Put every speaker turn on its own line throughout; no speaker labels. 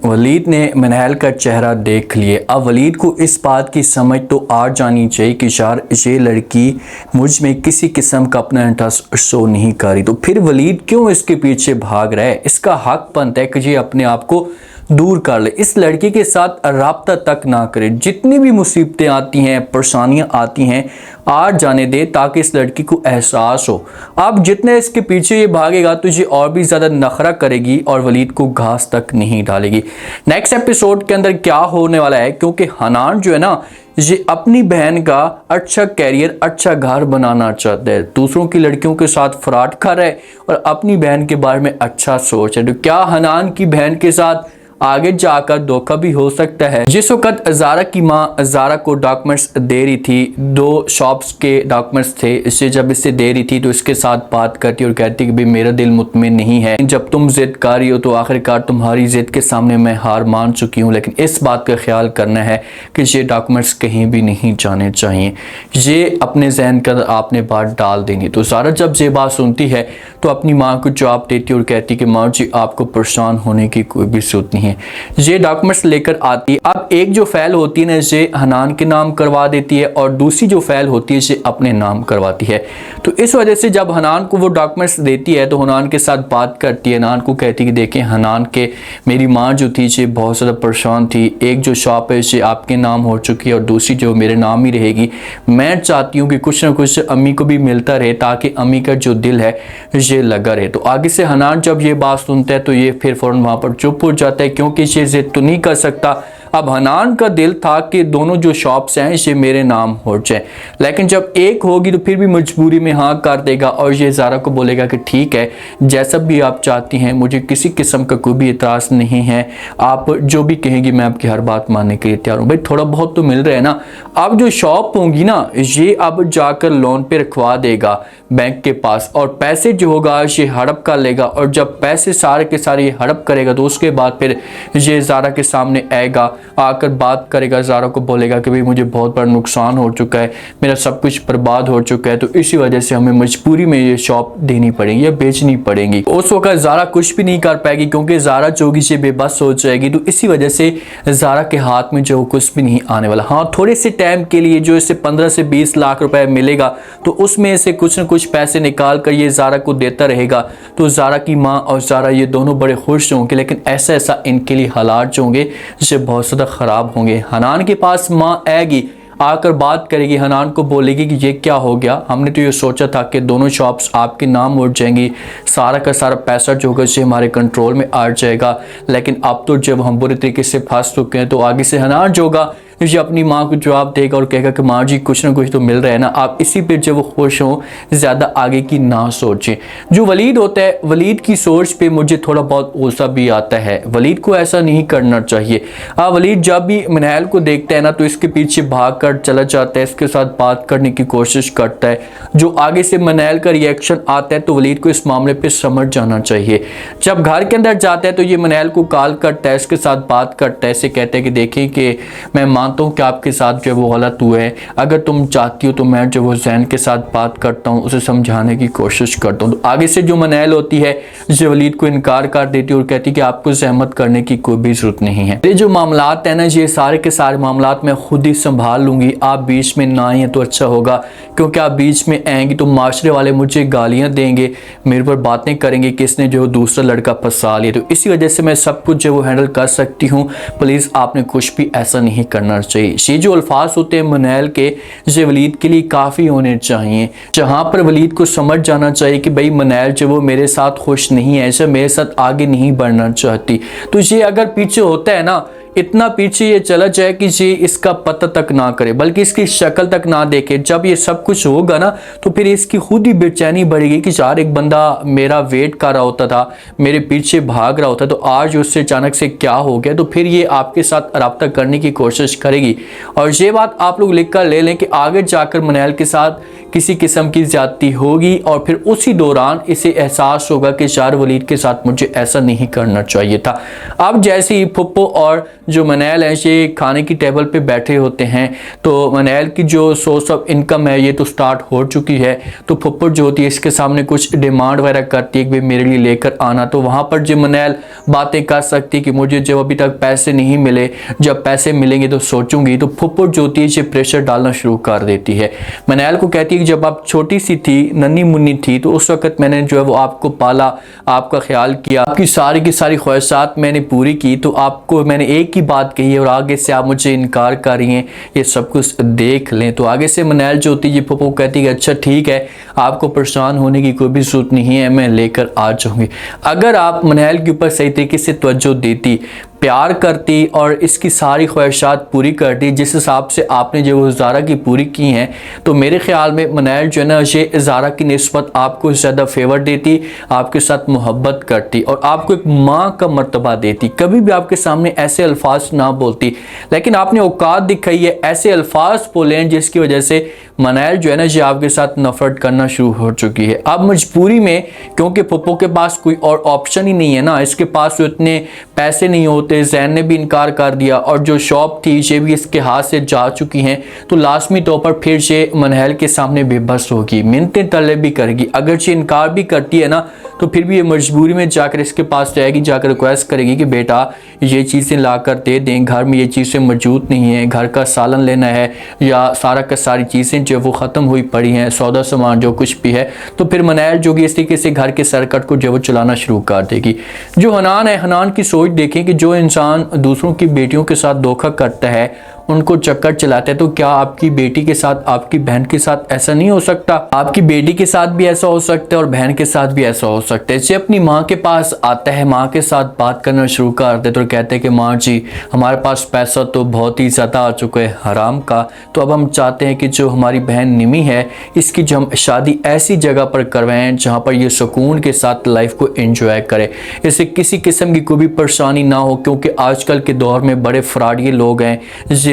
वलीद ने मनहल का चेहरा देख लिए। अब वलीद को इस बात की समझ तो आ जानी चाहिए कि यार ये लड़की मुझ में किसी किस्म का अपना इंटरेस्ट शो नहीं कर रही, तो फिर वलीद क्यों इसके पीछे भाग रहा है। इसका हक बनता है कि ये अपने आप को दूर कर ले, इस लड़की के साथ राब्ता तक ना करे। जितनी भी मुसीबतें आती हैं, परेशानियां आती हैं, आ जाने दे ताकि इस लड़की को एहसास हो। अब जितने इसके पीछे ये भागेगा तो ये और भी ज़्यादा नखरा करेगी और वलीद को घास तक नहीं डालेगी। नेक्स्ट एपिसोड के अंदर क्या होने वाला है, क्योंकि हनान जो है ना, ये अपनी बहन का अच्छा कैरियर, अच्छा घर बनाना चाहता है, दूसरों की लड़कियों के साथ फ्रॉड कर रहा है और अपनी बहन के बारे में अच्छा सोच है। तो क्या हनान की बहन के साथ आगे जाकर धोखा भी हो सकता है। जिस वक्त ज़ारा की माँ ज़ारा को डॉक्यूमेंट्स दे रही थी, 2 शॉप्स के डॉक्यूमेंट्स थे, इसे जब इसे दे रही थी तो इसके साथ बात करती और कहती कि भाई मेरा दिल मुतमिन नहीं है, जब तुम जिद कर रही हो तो आखिरकार तुम्हारी जिद के सामने मैं हार मान चुकी हूँ। लेकिन इस बात का ख्याल करना है कि ये डॉक्यूमेंट्स कहीं भी नहीं जाने चाहिए, ये अपने जहन के अंदर आपने बात डाल देनी। तो ज़ारा जब ये बात सुनती है तो अपनी माँ को जवाब देती और कहती कि माँ जी आपको परेशान होने की कोई भी जरूरत नहीं है। ये डॉक्यूमेंट्स लेकर आती है। अब एक जो फाइल होती है ना, ये हनान के नाम करवा देती है और दूसरी जो फाइल होती है ये अपने नाम करवाती है। तो इस वजह से जब हनान को वो डॉक्यूमेंट्स देती है तो हनान के साथ बात करती है। हनान को कहती है कि देखें हनान के मेरी माँ जो थी ये बहुत ज़्यादा परेशान थी, एक जो शॉप है ये आपके नाम हो चुकी है और दूसरी जो मेरे नाम ही रहेगी। मैं चाहती हूँ कि कुछ ना कुछ अम्मी को भी मिलता रहे ताकि अम्मी का जो दिल है ये लगा रहे। तो आगे से हनान जब ये बात सुनता है तो ये फिर फ़ौरन वहाँ पर चुप हो जाता है, क्योंकि ये जिद तो नहीं कर सकता। अब हनान का दिल था कि दोनों जो शॉप्स हैं ये मेरे नाम हो जाए, लेकिन जब एक होगी तो फिर भी मजबूरी में हाँ कर देगा और ये ज़ारा को बोलेगा कि ठीक है जैसा भी आप चाहती हैं, मुझे किसी किस्म का कोई भी एतराज़ नहीं है, आप जो भी कहेंगी मैं आपकी हर बात मानने के लिए तैयार हूँ। भाई थोड़ा बहुत तो मिल रहा है ना। अब जो शॉप होंगी ना ये अब जाकर लोन पे रखवा देगा बैंक के पास और पैसे जो होगा ये हड़प कर लेगा और जब पैसे सारे के सारे ये हड़प करेगा तो उसके बाद फिर ये ज़ारा के सामने आएगा, आकर बात करेगा, ज़ारा को बोलेगा कि भाई मुझे बहुत बड़ा नुकसान हो चुका है, मेरा सब कुछ बर्बाद हो चुका है, तो इसी वजह से हमें मजबूरी में ये शॉप देनी पड़ेगी या बेचनी पड़ेगी। उस वक्त ज़ारा कुछ भी नहीं कर पाएगी क्योंकि ज़ारा चौगी से बेबस हो जाएगी। तो इसी वजह से ज़ारा के हाथ में जो कुछ भी नहीं आने वाला। हाँ थोड़े से टाइम के लिए जो इसे 15 से 20 लाख रुपए मिलेगा तो उसमें से कुछ न कुछ पैसे निकाल कर ये ज़ारा को देता रहेगा। तो ज़ारा की माँ और ज़ारा ये दोनों बड़े खुश होंगे, लेकिन ऐसा इनके लिए हालात जो होंगे जिससे बहुत ज़्यादा ख़राब होंगे। हनान के पास माँ आएगी, आकर बात करेगी, हनान को बोलेगी कि ये क्या हो गया, हमने तो ये सोचा था कि दोनों शॉप्स आपके नाम उठ जाएंगी, सारा का सारा पैसा जो होगा हमारे कंट्रोल में आ जाएगा, लेकिन अब तो जब हम बुरे तरीके से फंस चुके हैं। तो आगे से हनान जो होगा ये अपनी माँ को जवाब देगा और कहेगा कि माँ जी कुछ ना कुछ तो मिल रहा है ना, आप इसी पे जब वो खुश हों, ज़्यादा आगे की ना सोचें। जो वलीद होता है, वलीद की सोच पे मुझे थोड़ा बहुत गुस्सा भी आता है। वलीद को ऐसा नहीं करना चाहिए। वलीद जब भी मनहल को देखता है ना तो इसके पीछे भाग कर चला जाता है, इसके साथ बात करने की कोशिश करता है। जो आगे से मनहल का रिएक्शन आता है तो वलीद को इस मामले पर समझ जाना चाहिए। जब घर के अंदर जाता है तो ये मनहल को कॉल करता है, इसके साथ बात करता है, इसे कहता है कि देखिए कि मैं मानता हूँ कि आपके साथ जो वो गलत हुआ है, अगर तुम चाहती हो तो मैं जो वो जैन के साथ बात करता हूँ, उसे समझाने की कोशिश करता हूँ। तो आगे से जो मनहल होती है जो वलीद को इनकार कर देती है और कहती है कि आपको जहमत करने की कोई भी जरूरत नहीं है, ये जो मामलात है ना ये सारे के सारे मामलात मैं खुद ही संभाल लूंगी, आप बीच में ना आए तो अच्छा होगा, क्योंकि आप बीच में आएंगी तो माशरे वाले मुझे गालियाँ देंगे, मेरे पर बातें करेंगे कि इसने जो दूसरा लड़का फंसा लिया। तो इसी वजह से मैं सब कुछ जो वो हैंडल कर सकती हूँ, प्लीज़ आपने कुछ भी ऐसा नहीं करना चाहिए। ये जो अल्फाज होते हैं मनहल के ये वलीद के लिए काफ़ी होने चाहिए, जहाँ पर वलीद को समझ जाना चाहिए कि भाई मनहल जो वो मेरे साथ खुश नहीं है, ऐसा मेरे साथ आगे नहीं बढ़ना चाहती। तो ये अगर पीछे होता है ना, इतना पीछे ये चला जाए कि ये इसका पता तक ना करे, बल्कि इसकी शक्ल तक ना देखे। जब ये सब कुछ होगा ना तो फिर इसकी खुद ही बेचैनी बढ़ेगी कि यार एक बंदा मेरा वेट कर रहा होता था, मेरे पीछे भाग रहा होता, तो आज उससे अचानक से क्या हो गया। तो फिर ये आपके साथ रब्ता करने की कोशिश करेगी। और ये बात आप लोग लिख कर ले लें कि आगे जाकर मनहल के साथ किसी किस्म की ज्यादती होगी और फिर उसी दौरान इसे एहसास होगा कि यार वलीद के साथ मुझे ऐसा नहीं करना चाहिए था। अब जैसे ही फुप्पो और जो मनैल हैं ये खाने की टेबल पे बैठे होते हैं, तो मनैल की जो सोर्स ऑफ इनकम है ये तो स्टार्ट हो चुकी है। तो फुप्पड़ जो होती है इसके सामने कुछ डिमांड वगैरह करती है कि भाई मेरे लिए लेकर आना, तो वहाँ पर जो मनैल बातें कर सकती है कि मुझे जब अभी तक पैसे नहीं मिले, जब पैसे मिलेंगे तो सोचूंगी। तो फुप्पड़ जो होती है ये प्रेशर डालना शुरू कर देती है। मनैल को कहती है कि जब आप छोटी सी थी, नन्ही मुन्नी थी, तो उस वक्त मैंने जो है वो आपको पाला, आपका ख्याल किया, आपकी सारी की सारी ख्वाहिशात मैंने पूरी की, तो आपको मैंने एक ही बात कही है और आगे से आप मुझे इनकार कर रही हैं, ये सब कुछ देख लें। तो आगे से मनैल जो होती है फुप्पो कहती है अच्छा ठीक है, आपको परेशान होने की कोई भी जरूरत नहीं है, मैं लेकर आ जाऊंगी। अगर आप मनैल के ऊपर सही तरीके से तवज्जो देती, प्यार करती और इसकी सारी ख्वाहिशात पूरी करती जिस हिसाब से आपने जो वो ज़ारा की पूरी की हैं, तो मेरे ख्याल में मनैल जो है ना ये ज़ारा की निस्बत आपको ज़्यादा फेवर देती, आपके साथ मोहब्बत करती और आपको एक माँ का मर्तबा देती, कभी भी आपके सामने ऐसे अल्फाज ना बोलती। लेकिन आपने औकात दिखाई है, ऐसे अल्फाज बोले हैं जिसकी वजह से मनैल जो है ना ये आपके साथ नफरत करना शुरू हो चुकी है। अब मजबूरी में, क्योंकि फुप्पो के पास कोई और ऑप्शन ही नहीं है ना, इसके पास तो इतने पैसे नहीं होते, जैन ने भी इनकार कर दिया और जो शॉप थी ये भी इसके हाथ से जा चुकी हैं, तो लाजमी तौर पर फिर ये मनैल के सामने बेबस होगी, मिन्नतें तलब भी करेगी। अगर ये इनकार भी करती है ना तो फिर भी ये मजबूरी में जाकर इसके पास जाएगी, जाकर रिक्वेस्ट करेगी कि बेटा ये चीज़ें ला कर दे दें, घर में ये चीज़ें मौजूद नहीं है, घर का सालन लेना है या सारा का सारी चीज़ें जो वो ख़त्म हुई पड़ी हैं, सौदा सामान जो कुछ भी है। तो फिर मनैल जो कि इस तरीके से घर के सरकट को जो वो चलाना शुरू कर देगी। जो हनान है, हनान की सोच देखें कि जो इंसान दूसरों की बेटियों के साथ धोखा करता है, उनको चक्कर चलाते हैं, तो क्या आपकी बेटी के साथ, आपकी बहन के साथ ऐसा नहीं हो सकता? आपकी बेटी के साथ भी ऐसा हो सकता है और बहन के साथ भी ऐसा हो सकता है। जैसे अपनी माँ के पास आता है, माँ के साथ बात करना शुरू कर देते तो कहते हैं कि माँ जी हमारे पास पैसा तो बहुत ही ज़्यादा आ चुका है हराम का, तो अब हम चाहते हैं कि जो हमारी बहन निमी है इसकी जो हम शादी ऐसी जगह पर करवाएं जहाँ पर ये सुकून के साथ लाइफ को एंजॉय करे, इससे किसी किस्म की कोई भी परेशानी ना हो, क्योंकि आजकल के दौर में बड़े फ्रॉडी लोग हैं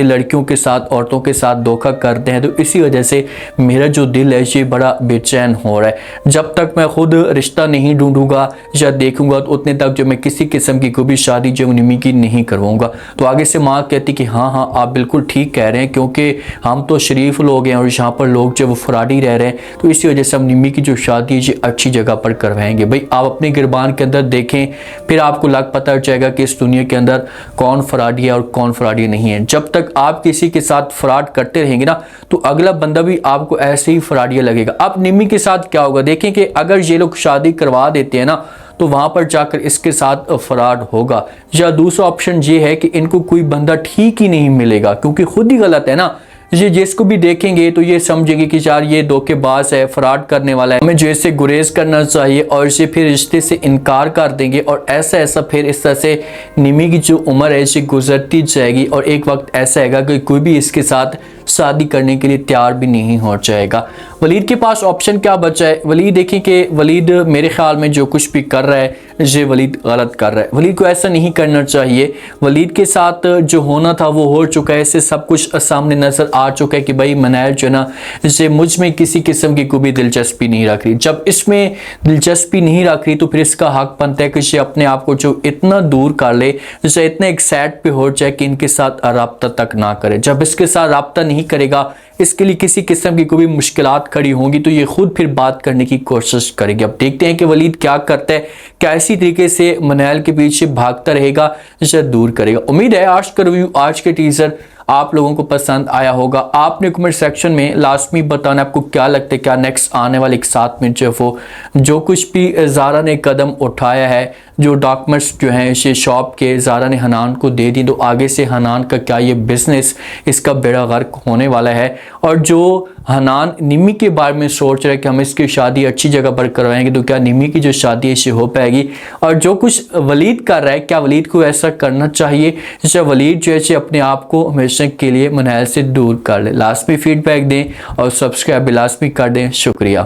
लड़कियों के साथ, औरतों के साथ धोखा करते हैं। तो इसी वजह से मेरा जो दिल है ये बड़ा बेचैन हो रहा है। जब तक मैं खुद रिश्ता नहीं ढूंढूंगा या देखूंगा तो उतने तक जो मैं किसी किस्म की कोई भी शादी जो निमी की नहीं करवाऊंगा। तो आगे से माँ कहती कि हाँ हाँ आप बिल्कुल ठीक कह रहे हैं, क्योंकि हम तो शरीफ लोग हैं और यहाँ पर लोग जो वो फ्रॉडी रह रहे हैं, तो इसी वजह से हम निमी की जो शादी है ये अच्छी जगह पर करवाएंगे। भाई आप अपने गिरबान के अंदर देखें, फिर आपको लग पता जाएगा कि इस दुनिया के अंदर कौन फ्रॉडी है और कौन फ्रॉडी नहीं है। जब तक आप किसी के साथ फ्रॉड करते रहेंगे ना तो अगला बंदा भी आपको ऐसे ही फ्रॉडिया लगेगा। अब निमी के साथ क्या होगा, देखें कि अगर ये लोग शादी करवा देते हैं ना तो वहां पर जाकर इसके साथ फ्रॉड होगा, या दूसरा ऑप्शन ये है कि इनको कोई बंदा ठीक ही नहीं मिलेगा, क्योंकि खुद ही गलत है ना। ये जिसको भी देखेंगे तो ये समझेंगे कि यार ये धोखेबाज है, फ्रॉड करने वाला है, हमें जो इससे गुरेज करना चाहिए, और इसे फिर रिश्ते से इनकार कर देंगे और ऐसा फिर इस तरह से निमी की जो उम्र है इसे गुजरती जाएगी और एक वक्त ऐसा आएगा कि कोई भी इसके साथ शादी करने के लिए तैयार भी नहीं हो जाएगा। वलीद के पास ऑप्शन क्या बचा है? वलीद देखें कि वलीद मेरे ख्याल में जो कुछ भी कर रहा है ये वलीद गलत कर रहा है। वलीद को ऐसा नहीं करना चाहिए। वलीद के साथ जो होना था वो हो चुका है, इससे सब कुछ सामने नजर आ चुका है कि भाई मनैल जो है ना इसे मुझ में किसी किस्म की कोई भी दिलचस्पी नहीं रख रही। जब इसमें दिलचस्पी नहीं रख रही तो फिर इसका हक बनता है कि ये अपने आप को जो इतना दूर कर ले, जैसे इतने एक साइड पे हो जाए कि इनके साथ राब्ता तक ना करे। जब इसके साथ राब्ता नहीं करेगा, इसके लिए किसी किस्म की कोई भी मुश्किलात खड़ी होंगी तो ये खुद फिर बात करने की कोशिश करेगी। अब देखते हैं कि वलीद क्या करता है, क्या इसी तरीके से मनैल के पीछे भागता रहेगा, इसे दूर करेगा। उम्मीद है आज का रिव्यू, आज के टीजर आप लोगों को पसंद आया होगा। आपने कमेंट सेक्शन में लाजमी बताना आपको क्या लगता है, क्या नेक्स्ट आने वाले एक साथ में जो कुछ भी ज़ारा ने कदम उठाया है, जो डॉक्यूमेंट्स जो हैं ये शॉप के ज़ारा ने हनान को दे दी, तो आगे से हनान का क्या ये बिज़नेस इसका बेड़ा गर्क होने वाला है। और जो हनान निमी के बारे में सोच रहा है कि हम इसकी शादी अच्छी जगह पर करवाएंगे, तो क्या निमी की जो शादी है इसे हो पाएगी। और जो कुछ वलीद कर रहा है, क्या वलीद को ऐसा करना चाहिए जैसे वलीद जो है अपने आप को हमेशा के लिए मनैल से दूर कर ले। लास्ट में फीडबैक दें और सब्सक्राइब लाजमी कर दें। शुक्रिया।